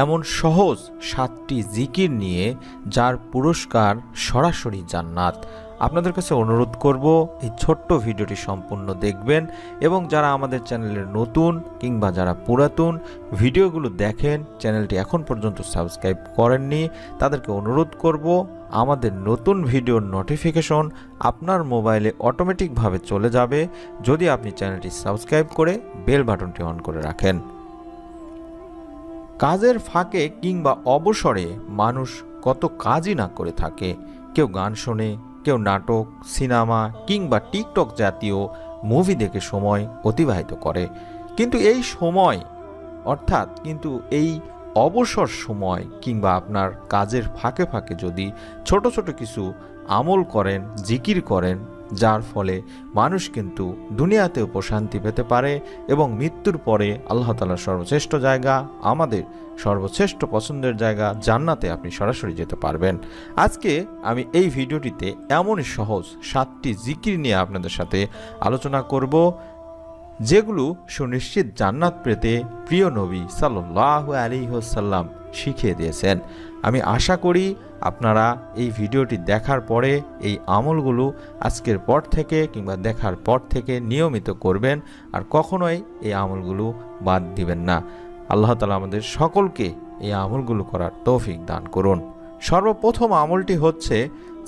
এমন সহজ 7টি জিকির নিয়ে যার পুরস্কার সরাসরি জান্নাত। আপনাদের কাছে অনুরোধ করব এই ছোট্ট ভিডিওটি সম্পূর্ণ দেখবেন এবং যারা আমাদের চ্যানেলের নতুন কিংবা যারা পুরাতন ভিডিওগুলো দেখেন, চ্যানেলটি এখন পর্যন্ত সাবস্ক্রাইব করেননি, তাদেরকে অনুরোধ করব আমাদের নতুন ভিডিওর নোটিফিকেশন আপনার মোবাইলে অটোমেটিকভাবে চলে যাবে যদি আপনি চ্যানেলটি সাবস্ক্রাইব করে বেল বাটনটি অন করে রাখেন। কাজের ফাঁকে কিংবা অবসরে মানুষ কত কাজই না করে থাকে। কেউ গান শোনে, কেউ নাটক, সিনেমা কিংবা টিকটক জাতীয় মুভি দেখে সময় অতিবাহিত করে। কিন্তু এই অবসর সময় কিংবা আপনার কাজের ফাঁকে ফাঁকে যদি ছোট ছোট কিছু আমল করেন, জিকির করেন, যার ফলে মানুষ কিন্তু দুনিয়াতেও প্রশান্তি পেতে পারে এবং মৃত্যুর পরে আল্লাহ তাআলার সর্বশ্রেষ্ঠ জায়গা, আমাদের সর্বশ্রেষ্ঠ পছন্দের জায়গা জান্নাতে আপনি সরাসরি যেতে পারবেন। আজকে আমি এই ভিডিওটিতে এমনই সহজ 7টি জিকির নিয়ে আপনাদের সাথে আলোচনা করব, যেগুলো সুনিশ্চিত জান্নাত পেতে প্রিয় নবী সাল্লাল্লাহু আলাইহি ওয়াসাল্লাম শিখিয়ে দিয়েছেন। আমি আশা করি আপনারা এই ভিডিওটি দেখার পরে এই আমলগুলো আজকের পর থেকে কিংবা দেখার পর থেকে নিয়মিত করবেন আর কখনোই এই আমলগুলো বাদ দিবেন না। আল্লাহ তাআলা আমাদের সকলকে এই আমলগুলো করার তৌফিক দান করুন। সর্বপ্রথম আমলটি হচ্ছে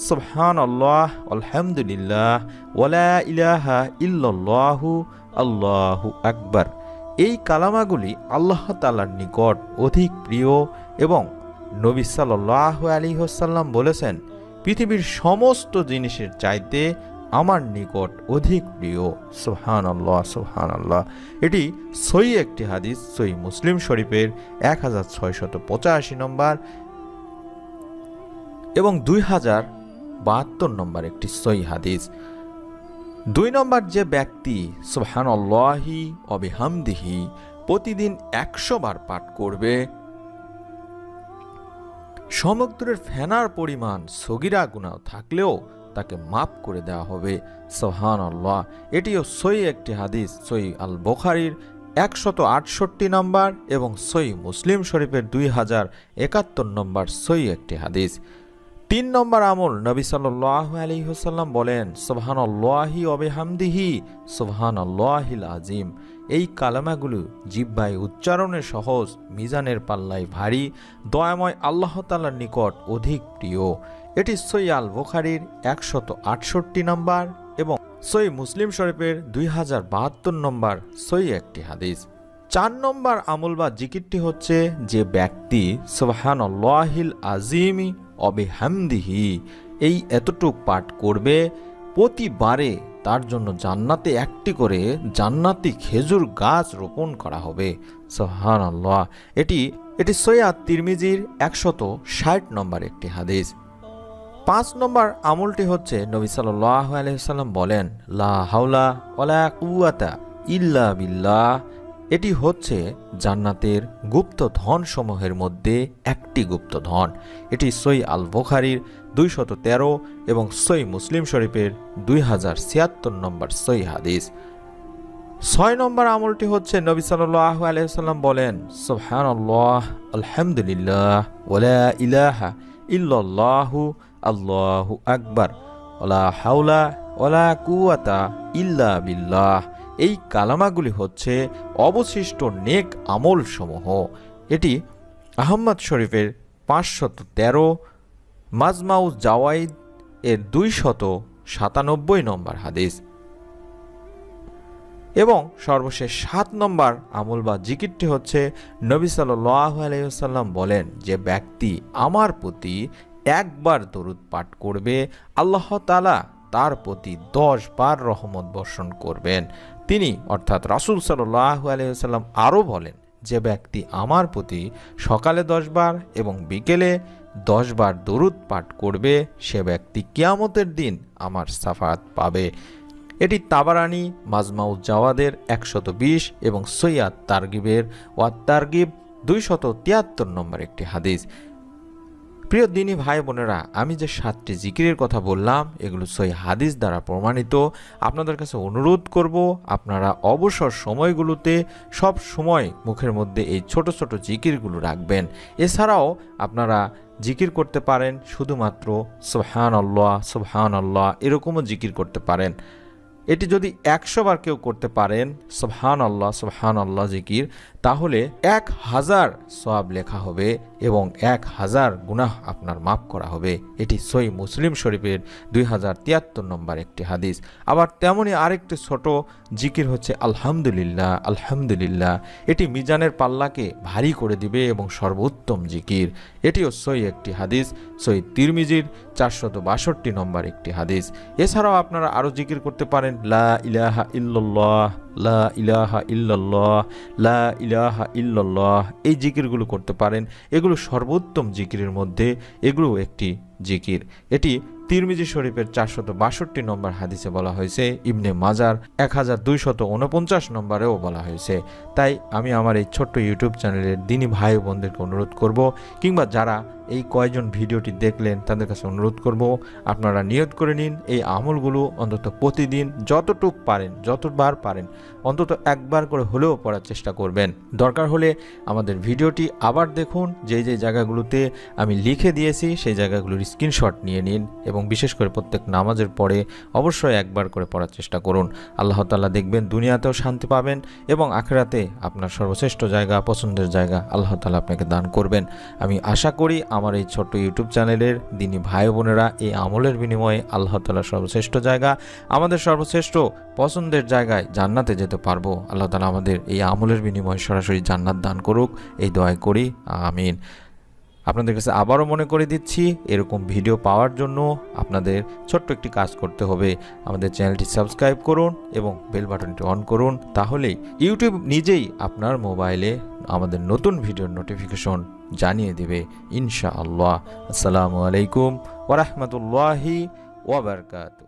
সুবহানাল্লাহ, আলহামদুলিল্লাহ, ওয়ালা ইলাহা ইল্লাল্লাহু, আল্লাহু আকবার। এই কালামাগুলি আল্লাহ তাআলার নিকট অধিক প্রিয় এবং নবী সাল্লাল্লাহু আলাইহি ওয়াসাল্লাম বলেছেন, পৃথিবীর সমস্ত জিনিসের চাইতে আমার নিকট অধিক প্রিয়। সুবহানাল্লাহ, সুবহানাল্লাহ। এটি সহিহ একটি হাদিস, সহিহ মুসলিম শরীফের 1685 নম্বর এবং 2072 নম্বর একটি সহিহ হাদিস। 2 নম্বর, যে ব্যক্তি সুবহানাল্লাহি ওয়া বিহামদিহি প্রতিদিন 100 বার পাঠ করবে, সমুদ্রের ফেনার পরিমাণ সগীরা গুনাহ থাকলেও তাকে মাফ করে দেওয়া হবে। সুবহানাল্লাহ। এটিও সহিহ একটি হাদিস, সহিহ আল বুখারীর 168 নম্বর এবং সহিহ মুসলিম শরীফের 2071 নম্বর সহিহ একটি হাদিস। 3 নম্বর আমল, নবী সাল্লাল্লাহু আলাইহি ওয়াসাল্লাম বলেন, সুবহানাল্লাহি ওয়া বিহামদিহি সুবহানাল্লাহিল আযীম। এই কালামাগুলো জিহ্বায় উচ্চারণে সহজ, মিজানের পাল্লায় ভারী, দয়াময় আল্লাহ তাআলার নিকট অধিক প্রিয়। এটি সহিহ আল বুখারীর 168 নম্বর এবং সহিহ মুসলিম শরীফের 2072 নম্বর সহিহ একটি হাদিস। 4 নম্বর আমল বা জিকিরটি হচ্ছে, যে ব্যক্তি সুবহানাল্লাহিল আযীমি ওয়া বিহামদিহি এই এতটুক পাঠ করবে, প্রতিবারে তার জন্য জান্নাতে একটি করে জান্নাতি খেজুর গাছ রোপণ করা হবে। সুবহানাল্লাহ। এটি সহিহ তিরমিজির 160 নম্বর একটি হাদিস। 5 নম্বর আমলটি হচ্ছে, নবী সাল্লাল্লাহু আলাইহি ওয়াসাল্লাম বলেন, লা হাওলা ওয়ালা কুওয়াতা ইল্লা বিল্লাহ। এটি হচ্ছে জান্নাতের গুপ্ত ধন সমূহের মধ্যে একটি গুপ্ত ধন। এটি সহিহ আল বুখারীর 213 এবং সহিহ মুসলিম শরীফের 2076 নম্বর সহিহ হাদিস। 6 নম্বর আমলটি হচ্ছে, নবী সাল্লাল্লাহু আলাইহি ওয়াসাল্লাম বলেন, সুবহানাল্লাহ, আলহামদুলিল্লাহ, ওয়ালা ইলাহা ইল্লাল্লাহু, আল্লাহু আকবার, ওয়ালা হাওলা ওয়ালা কুওয়াতা ইল্লা বিল্লাহ। এই কালামাগুলি হচ্ছে অবশিষ্ট নেক আমল সমূহ। এটি আহমদ শরীফের 513, মাজমাউজ জাওয়াইদ এর 297 নম্বর হাদিস। এবং সর্বশেষ 7 নম্বর আমল বা জিকিরটি হচ্ছে, নবী সাল্লাল্লাহু আলাইহি ওয়াসাল্লাম বলেন, যে ব্যক্তি আমার প্রতি একবার দরুদ পাঠ করবে, আল্লাহ তাআলা তার প্রতি 10 বার রহমত বর্ষণ করবেন। তিনি অর্থাৎ রাসূল সাল্লাল্লাহু আলাইহি ওয়াসাল্লাম আরও বলেন, যে ব্যক্তি আমার প্রতি সকালে 10 বার এবং বিকেলে 10 বার দরুদ পাঠ করবে, সে ব্যক্তি কিয়ামতের দিন আমার শাফাআত পাবে। এটি তাবারানী মাজমাউজ জাওয়াদের 120 এবং সহিহ তারগিবের ওয়াত তারগিব 273 নম্বর একটি হাদিস। প্রিয় দিনী ভাই বোনেরা, আমি যে 7টি জিকিরের কথা বললাম এগুলো সহিহ হাদিস দ্বারা প্রমাণিত। আপনাদের কাছে অনুরোধ করব আপনারা অবসর সময়গুলোতে সব সময় মুখের মধ্যে এই ছোট ছোট জিকিরগুলো রাখবেন। এছাড়াও আপনারা জিকির করতে পারেন শুধুমাত্র সুবহানাল্লাহ সুবহানাল্লাহ এরকমও জিকির করতে পারেন। এটি যদি 100 বার কেউ করতে পারেন সুবহানাল্লাহ সুবহানাল্লাহ জিকির, তাহলে 1000 সওয়াব লেখা হবে এবং 1000 গুনাহ আপনার মাফ করা হবে। এটি সহিহ মুসলিম শরীফের 2073 নম্বর একটি হাদিস। আবার তেমনই আরেকটি ছোট জিকির হচ্ছে আলহামদুলিল্লাহ আলহামদুলিল্লাহ। এটি মিজানের পাল্লাকে ভারী করে দিবে এবং সর্বোত্তম জিকির। এটিও সহিহ একটি হাদিস, সহিহ তিরমিজির 462 নম্বর একটি হাদিস। এছাড়াও আপনারা আরও জিকির করতে পারেন লা ইলাহা ইল্লাল্লাহ লা ইলাহা ইল্লাল্লাহ লা ইলাহা ইল্লাল্লাহ। এই জিকিরগুলো করতে পারেন। এগুলো সর্বোত্তম জিকিরের মধ্যে এগুলো একটি জিকির। এটি তিরমিজি শরীফের 462 নম্বর হাদিসে বলা হয়েছে, ইবনে মাজার 1249 নম্বরেও বলা হয়েছে। তাই আমি আমার এই ছোট্ট ইউটিউব চ্যানেলের দিনী ভাই বোনদেরকে অনুরোধ করব, কিংবা যারা এই কয়জন ভিডিওটি দেখলেন তাদের কাছে অনুরোধ করব আপনারা নিয়ত করে নিন এই আমলগুলো অন্তত প্রতিদিন যতটুক পারেন যতবার পারেন অন্তত একবার করে হলেও পড়ার চেষ্টা করবেন। দরকার হলে আমাদের ভিডিওটি আবার দেখুন, যে যে জায়গাগুলোতে আমি লিখে দিয়েছি সেই জায়গাগুলোর স্ক্রিনশট নিয়ে নিন এবং বিশেষ করে প্রত্যেক নামাজের পরে অবশ্যই একবার করে পড়ার চেষ্টা করুন। আল্লাহ তাআলা দেখবেন দুনিয়াতেও শান্তি পাবেন এবং আখিরাতে আপনার সর্বশ্রেষ্ঠ জায়গা, পছন্দের জায়গা আল্লাহ তাআলা আপনাকে দান করবেন। আমি আশা করি আমার এই ছোট্ট ইউটিউব চ্যানেলের দিনী ভাই বোনেরা এই আমলের বিনিময়ে আল্লাহ তাআলার সর্বশ্রেষ্ঠ জায়গা, আমাদের সর্বশ্রেষ্ঠ পছন্দের জায়গায় জান্নাতে যেতে পারবো। আল্লাহ তাআলা আমাদের এই আমলের বিনিময়ে সরাসরি জান্নাত দান করুক, এই দোয়া করি, আমিন। আপনাদের কাছে আবারও মনে করে দিচ্ছি, এরকম ভিডিও পাওয়ার জন্য আপনাদের ছোট্ট একটি কাজ করতে হবে। আমাদের চ্যানেলটি সাবস্ক্রাইব করুন এবং বেল বাটনটি অন করুন, তাহলেই ইউটিউব নিজেই আপনার মোবাইলে আমাদের নতুন ভিডিওর নোটিফিকেশন জানিয়ে দেবে ইনশাআল্লাহ। আসসালামু আলাইকুম ওয়া রাহমাতুল্লাহি ওয়া বারাকাতুহু।